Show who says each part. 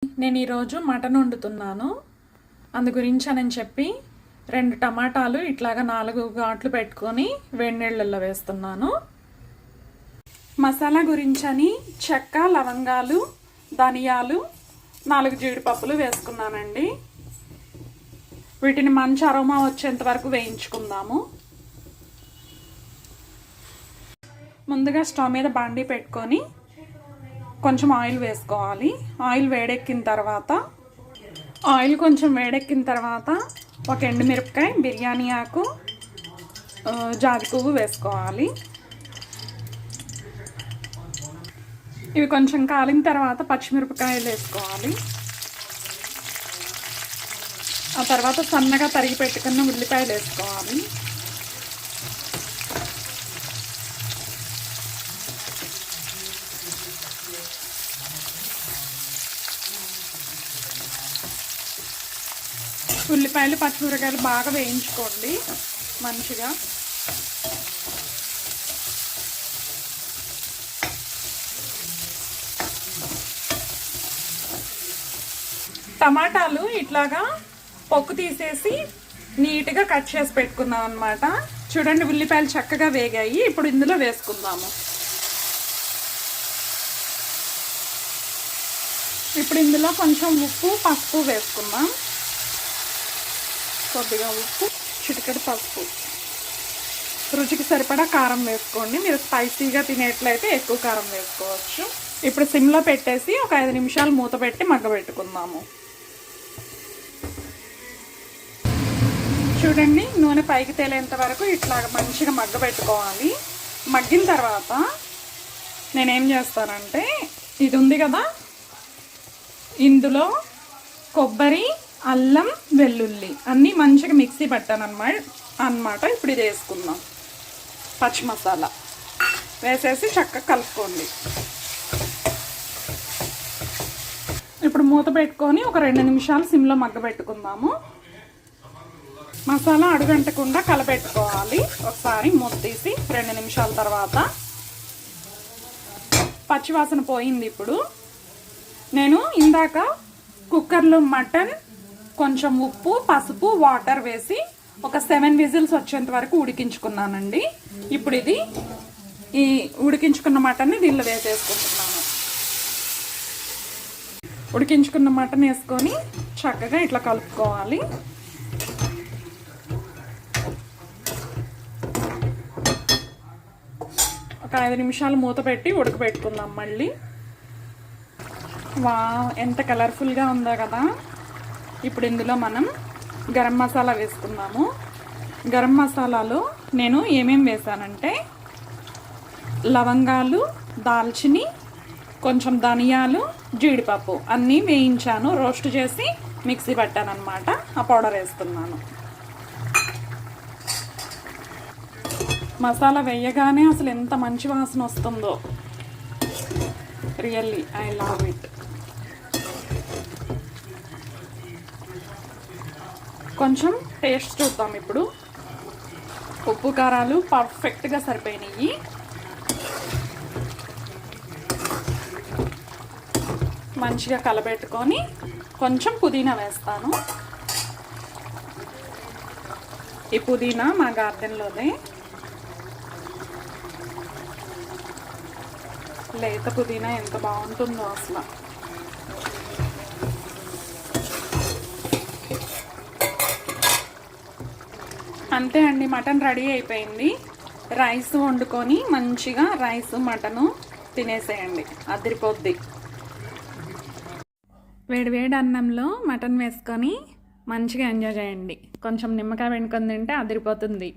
Speaker 1: నేను ఈరోజు మటన్ వండుతున్నాను. అందు గురించనని చెప్పి 2 టమాటాలు ఇట్లాగా 4 ఘాట్లు పెట్టుకొని వేడి నీళ్ళల్లో వేస్తున్నాను. మసాలా గురించని చెక్క, లవంగాలు, ధనియాలు, 4 జీడిపప్పులు వేసుకున్నానండి. వీటిని మంచి అరోమా వచ్చేంత వరకు వేయించుకుందాము. ముందుగా స్టవ్ మీద బాండీ పెట్టుకొని కొంచెం ఆయిల్ వేసుకోవాలి. ఆయిల్ వేడెక్కిన తర్వాత ఒక ఎండుమిరపకాయ, బిర్యానీ ఆకు, జాతి పువ్వు వేసుకోవాలి. ఇవి కొంచెం కాలిన తర్వాత పచ్చిమిరపకాయలు వేసుకోవాలి. ఆ తర్వాత సన్నగా తరిగి పెట్టుకున్న ఉల్లిపాయలు వేసుకోవాలి. ఉల్లిపాయలు, పచ్చిమిరపకాయలు బాగా వేయించుకోండి మంచిగా. టమాటాలు ఇట్లాగా పొక్కు తీసేసి నీట్గా కట్ చేసి పెట్టుకున్నాం అన్నమాట. చూడండి, ఉల్లిపాయలు చక్కగా వేగాయి. ఇప్పుడు ఇందులో వేసుకుందాము. ఇప్పుడు ఇందులో కొంచెం ఉప్పు, పసుపు వేసుకుందాం. కొద్దిగా ఉప్పు, చిటికెడు పసుపు, రుచికి సరిపడా కారం వేసుకోండి. మీరు స్పైసీగా తినేట్లయితే ఎక్కువ కారం వేసుకోవచ్చు. ఇప్పుడు సిమ్లో పెట్టేసి ఒక 5 నిమిషాలు మూత పెట్టి మగ్గబెట్టుకుందాము. చూడండి, నూనె పైకి తేలేంత వరకు ఇట్లా మంచిగా మగ్గబెట్టుకోవాలి. మగ్గిన తర్వాత నేనేం చేస్తానంటే, ఇది ఉంది కదా, ఇందులో కొబ్బరి, అల్లం, వెల్లుల్లి అన్నీ మంచిగా మిక్సీ పట్టాను అన్నమాట. ఇప్పుడు ఇది వేసుకుందాం. పచ్చి మసాలా వేసేసి చక్కగా కలుపుకోండి. ఇప్పుడు మూత పెట్టుకొని ఒక 2 నిమిషాలు సిమ్లో మగ్గబెట్టుకుందాము. మసాలా అడుగంటకుండా కలపెట్టుకోవాలి. ఒకసారి మూత తీసి 2 నిమిషాల తర్వాత పచ్చివాసన పోయింది. ఇప్పుడు నేను ఇందాక కుక్కర్లో మటన్, కొంచెం ఉప్పు, పసుపు, వాటర్ వేసి ఒక 7 విజిల్స్ వచ్చేంత వరకు ఉడికించుకున్నానండి. ఇప్పుడు ఈ ఉడికించుకున్న మటన్ని దీనిలో వేసేసుకుంటున్నాను. ఉడికించుకున్న మటన్ వేసుకొని చక్కగా ఇట్లా కలుపుకోవాలి. ఒక 5 నిమిషాలు మూత పెట్టి ఉడకబెట్టుకుందాం మళ్ళీ. ఎంత కలర్ఫుల్గా ఉందో కదా. ఇప్పుడు ఇందులో మనం గరం మసాలా వేసుకుందాము. గరం మసాలాలో నేను ఏమేమి వేసానంటే, లవంగాలు, దాల్చిని, కొంచెం ధనియాలు, జీడిపప్పు అన్నీ వేయించాను. రోస్ట్ చేసి మిక్సీ పట్టాను అన్నమాట. ఆ పౌడర్ వేస్తున్నాను. మసాలా వేయగానే అసలు ఎంత మంచి వాసన వస్తుందో. Really I love it. కొంచెం టేస్ట్ చూద్దాం ఇప్పుడు. ఉప్పు, కారాలు పర్ఫెక్ట్గా సరిపోయినాయి. మంచిగా కలబెట్టుకొని కొంచెం పుదీనా వేస్తాను. ఈ పుదీనా మా గార్డెన్లోనే లేత పుదీనా, ఎంత బాగుంటుందో అసలు. అంతే అండి, మటన్ రెడీ అయిపోయింది. రైస్ వండుకొని మంచిగా రైస్, మటను తినేసేయండి. అదిరిపోద్ది. వేడి అన్నంలో మటన్ వేసుకొని మంచిగా ఎంజాయ్ చేయండి. కొంచెం నిమ్మకాయ వెనుకొని తింటే అదిరిపోతుంది.